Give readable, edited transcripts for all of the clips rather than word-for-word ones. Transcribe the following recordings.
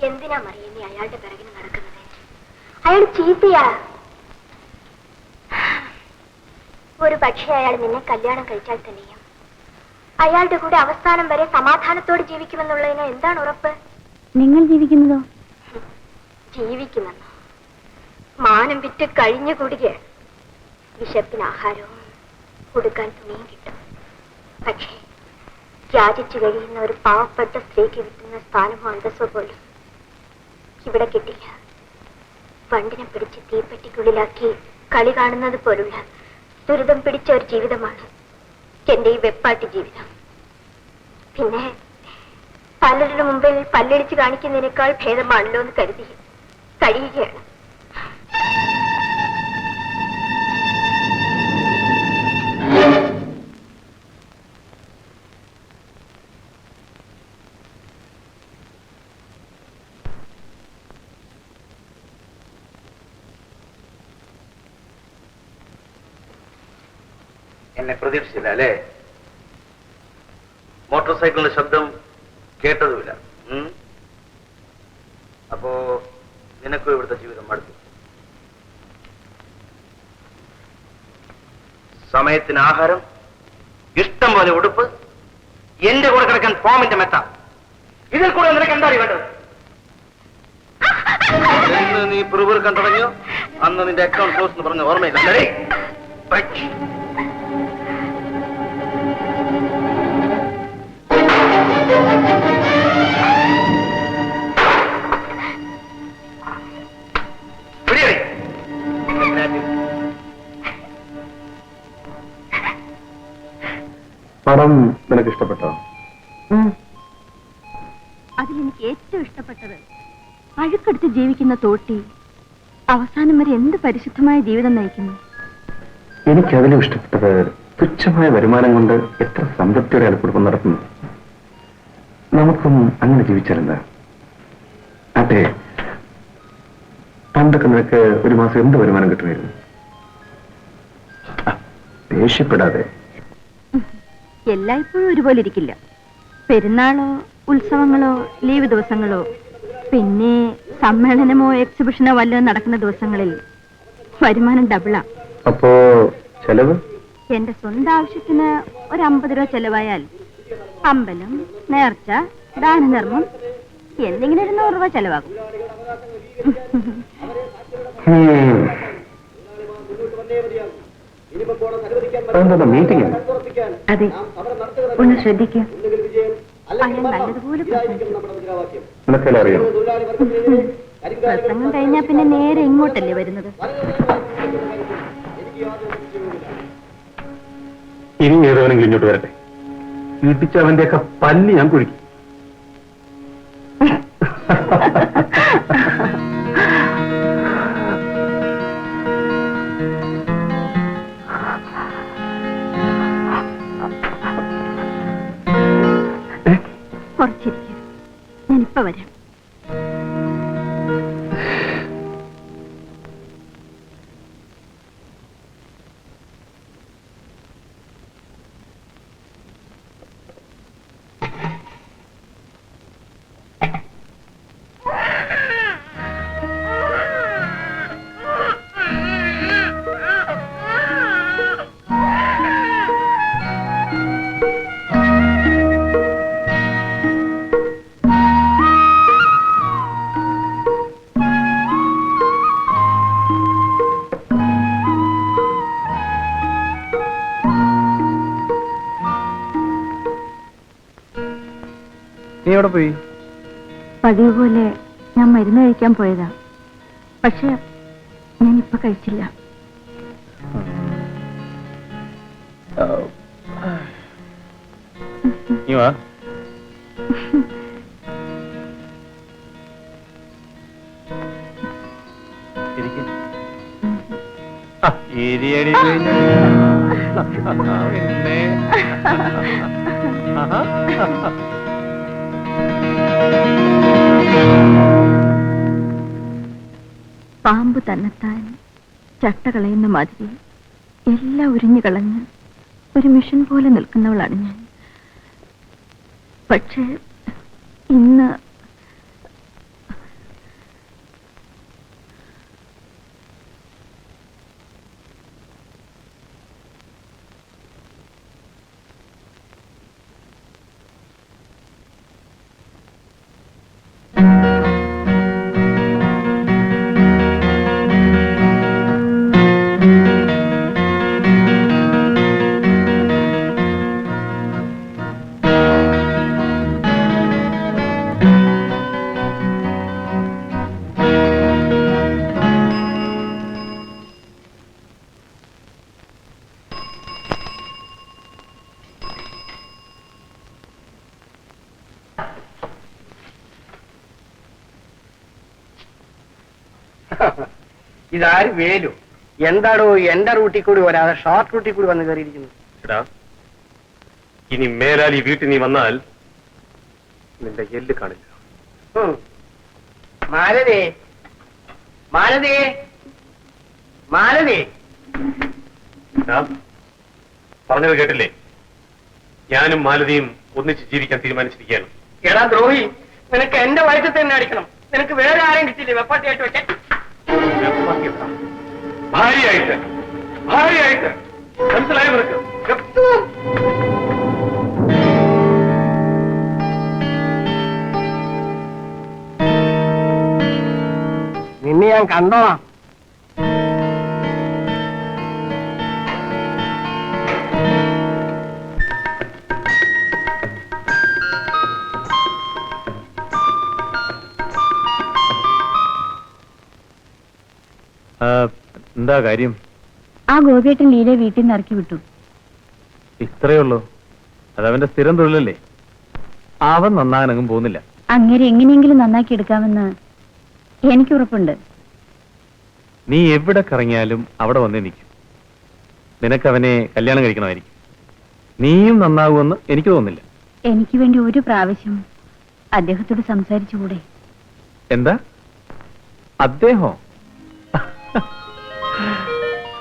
എന്തിനാ മറിയ നീ അയാളുടെ പിറകിന് നടക്കുന്നത്? അയാൾ ചീത്തയാ. ഒരു പക്ഷേ അയാൾ നിന്നെ കല്യാണം കഴിച്ചാൽ തന്നെയും അയാളുടെ കൂടെ അവസാനം വരെ സമാധാനത്തോടെ ജീവിക്കുമെന്നുള്ളതിന് എന്താണ് ഉറപ്പ്? നിങ്ങൾ ജീവിക്കുന്നതോ? ജീവിക്കുമെന്നോ? മാനം വിറ്റ് കഴിഞ്ഞുകൂടുകയാണ്. വിശപ്പിന് ആഹാരവും കൊടുക്കാൻ തുണിയും കിട്ടും. പക്ഷേ യാചിച്ചു കഴിയുന്ന ഒരു പാവപ്പെട്ട സ്ത്രീക്ക് കിട്ടുന്ന സ്ഥാനമോ അന്തസ്സോ പോലും ഇവിടെ കിട്ടില്ല. വണ്ടിനെ പിടിച്ച് തീപ്പെട്ടിക്കുള്ളിലാക്കി കളി കാണുന്നത് പോലുള്ള ദുരിതം പിടിച്ച ഒരു ജീവിതമാണ് എന്റെ ഈ വെപ്പാട്ടി ജീവിതം. പിന്നെ പലരുടെ മുമ്പിൽ പല്ലടിച്ച് കാണിക്കുന്നതിനേക്കാൾ ഭേദമാണല്ലോ എന്ന് കരുതി കഴിയുകയാണ്. എന്നെ പ്രതീക്ഷിച്ചില്ല അല്ലേ? മോട്ടോർ സൈക്കിളിന്റെ ശബ്ദം കേട്ടതുമില്ല. അപ്പോ നിനക്കും ഇവിടുത്തെ ജീവിതം മടുത്തു. സമയത്തിന് ആഹാരം, ഇഷ്ടം പോലെ ഉടുപ്പ്, എന്റെ കൂടെ കിടക്കാൻ ഫോമിന്റെ മെത്ത, ഇതിൽ കൂടെ നിനക്ക് എന്താ വേണ്ടത്? എന്ന് നീ പിറുപിറുക്കാൻ തുടങ്ങിയോ അന്ന് നിന്റെ അക്കൗണ്ട് ക്ലോസ് എന്ന് പറഞ്ഞ ഓർമ്മയില്ല. പടം നിനക്ക് ഇഷ്ടപ്പെട്ടോ? അതിലെനിക്ക് ഏറ്റവും ഇഷ്ടപ്പെട്ടത് അഴുക്കെടുത്ത് ജീവിക്കുന്ന തോട്ടി അവസാനം വരെ എന്ത് പരിശുദ്ധമായ ജീവിതം നയിക്കുന്നു. എനിക്കതിലും ഇഷ്ടപ്പെട്ടത് തുച്ഛമായ വരുമാനം കൊണ്ട് എത്ര സംതൃപ്തിയോടെ അയാൾ കുടുംബം നടത്തുന്നു. നമുക്കും അങ്ങനെ ജീവിച്ചാലെന്താ? അതെ, പണ്ടൊക്കെ നിനക്ക് ഒരു മാസം എന്ത് വരുമാനം കിട്ടുമായിരുന്നു? ദേഷ്യപ്പെടാതെ. എല്ലായ്പ്പോഴും ഒരുപോലെ ഇരിക്കില്ല. പെരുന്നാളോ ഉത്സവങ്ങളോ ലീവ് ദിവസങ്ങളോ പിന്നെ സമ്മേളനമോ എക്സിബിഷനോ വല്ലതും നടക്കുന്ന ദിവസങ്ങളിൽ വരുമാനം ഡബിളാ. അപ്പോ ചെലവ്? എന്റെ സ്വന്തം ആവശ്യത്തിന് ഒരു 50 രൂപ ചെലവായാൽ അമ്പലം, നേർച്ച, ദാനധർമ്മം എന്തെങ്കിലും ഒരു 100 രൂപ ചെലവാകും. മീറ്റിംഗ്? അതെ, ഒന്ന് ശ്രദ്ധിക്കുക. നല്ലതുപോലെ അറിയാം. പ്രസംഗം കഴിഞ്ഞാൽ പിന്നെ നേരെ ഇങ്ങോട്ടല്ലേ വരുന്നത്? ഇനി ഏതവനെങ്കിലും ഇങ്ങോട്ട് വരട്ടെ, ഇടിച്ചവന്റെയൊക്കെ പല്ലി ഞാൻ കുഴിക്കും. കുറച്ചിരിക്കും, ഞാനിപ്പോ വരാം. നീ എവിടെ പോയി? പതിവ് പോലെ ഞാൻ മരുന്ന് കഴിക്കാൻ പോയതാ. പക്ഷെ ഞാനിപ്പോ കഴിച്ചില്ല. പാമ്പ് തന്നെത്താൻ ചട്ട കളയുന്ന മാതിരി എല്ലാം ഉരിഞ്ഞു കളഞ്ഞ് ഒരു മിഷൻ പോലെ നിൽക്കുന്നവളാണ് ഞാൻ. പക്ഷേ ഇന്ന് ഇതാര് വേലു? എന്താണോ എന്റെ റൂട്ടിൽ കൂടി വരാതെ ഷോർട്ട് റൂട്ടിൽ കൂടി വന്ന് കയറിയിരിക്കുന്നു? എടാ, ഇനി മേലാൽ ഈ വീട്ടിൽ നീ വന്നാൽ നിന്റെ എല്ല് കാണില്ല. മാലതേ, മാലതേ, മാലതേ. പറഞ്ഞത് കേട്ടില്ലേ? ഞാനും മാലതിയും ഒന്നിച്ച് ജീവിക്കാൻ തീരുമാനിച്ചിരിക്കുകയാണ്. എടാ ദ്രോഹി, നിനക്ക് എന്റെ വയറ്റിൽ തന്നെ അടിക്കണം. നിനക്ക് വേറെ ആരെയും കിട്ടില്ലേ വെപ്പാട്ടിയായിട്ട് വെക്കാൻ? ഭാര്യയായിട്ട്, ഭാര്യയായിട്ട് മനസ്സിലായി നിനക്ക്? നിന്നെ ഞാൻ കണ്ടോളാം. എന്താ കാര്യം? ആ ഗോപിയേട്ടൻ ലീലയെ വീട്ടിൽ നിന്ന് ഇറക്കി വിട്ടു. ഇത്രയേ ഉള്ളൂ? അതവന്റെ സ്ഥിരം തൊഴിലല്ലേ? അവൻ നന്നാകാനങ്ങും പോകുന്നില്ല. അങ്ങനെ എങ്ങനെയെങ്കിലും നന്നാക്കി എടുക്കാമെന്ന് എനിക്ക് ഉറപ്പുണ്ട്. നീ എവിടെ കറങ്ങിയാലും അവിടെ വന്നേ നിൽക്കും. നിനക്കവനെ കല്യാണം കഴിക്കണമായിരിക്കും. നീയും നന്നാകുമെന്ന് എനിക്ക് തോന്നുന്നില്ല. എനിക്ക് വേണ്ടി ഒരു പ്രാവശ്യം അദ്ദേഹത്തോട് സംസാരിച്ചുകൂടെ? എന്താ? അദ്ദേഹോ?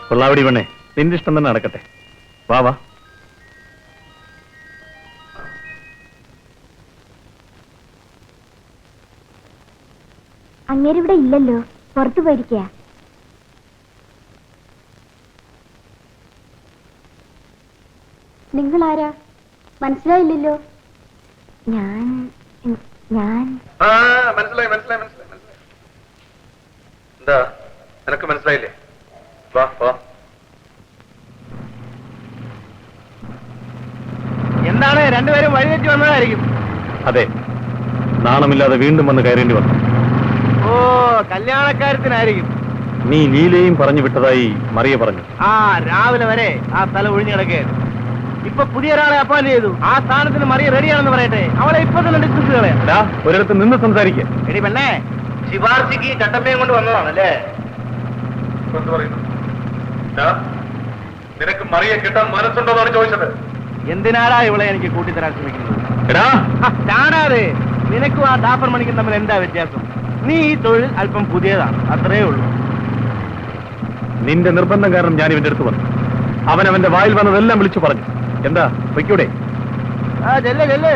കൊള്ളാവടി പെണ്ണേ, നിന്റെ ഇഷ്ടം തന്നെ നടക്കട്ടെ. വാ വാ. അങ്ങേരിവിടെ ഇല്ലല്ലോ, പുറത്തു പോയിരിക്കുക. നിങ്ങൾ ആരാ? മനസ്സിലായില്ലല്ലോ. ഞാൻ മനസ്സിലായി മനസ്സിലായി മനസ്സിലായി മനസ്സിലായി. എന്താ നിനക്ക് മനസ്സിലായില്ലേ? വാ വാ. എന്താണ്, രണ്ടുപേരും വഴിതെറ്റി വന്നതായിരിക്കും. അതെ, നാണമില്ലാതെ വീണ്ടും വന്ന് കയറേണ്ടി വന്നു. ഓ, കല്യാണക്കാര്യത്തിനായിരിക്കും. നീ ലീലയും പറഞ്ഞു വിട്ടതായി മറിയ പറഞ്ഞു. ആ, രാവിലെ വരെ ആ സ്ഥലം ഒഴിഞ്ഞു കിടക്കുകയായിരുന്നു. ഇപ്പൊ പുതിയ ഒരാളെ അപ്പോയിന്റ് ചെയ്തു. ആ സ്ഥാനത്തിന് മറിയ റെഡിയാണെന്ന് പറയട്ടെ. അവളെ ഇപ്പൊ തന്നെ ഡിസ്കസ് കളയാം. ഒരിടത്ത് നിന്ന് സംസാരിക്കുക. എടി പെണ്ണേ, ശിവാർച്ചിക്ക് ചട്ടമ്പയും കൊണ്ട് വന്നതാണല്ലേ? നിനക്ക് മറിയ കിട്ടാൻ മനസ്സുണ്ടോന്നാണ് ചോദിച്ചത്. എന്തിനാടാ ഇവളെ എനിക്ക് കൂട്ടിത്തരാൻ ശ്രമിക്കുന്നത്? എടാ കാണാതെ, നിനക്കും ആ ഡാഫർ മണിക്കും തമ്മിൽ എന്താ വ്യത്യാസം? നീ ഈ തൊഴിൽ അല്പം പുതിയതാണ്, അത്രേ ഉള്ളൂ. നിന്റെ നിർബന്ധം കാരണം ഞാൻ ഇവന്റെ അടുത്ത് വന്നു. അവൻ അവന്റെ വായിൽ വന്നതെല്ലാം വിളിച്ചു പറഞ്ഞു. എന്താ പൊയ്ക്കൂടെ? ആ, ചെല്ല് ചെല്ല്.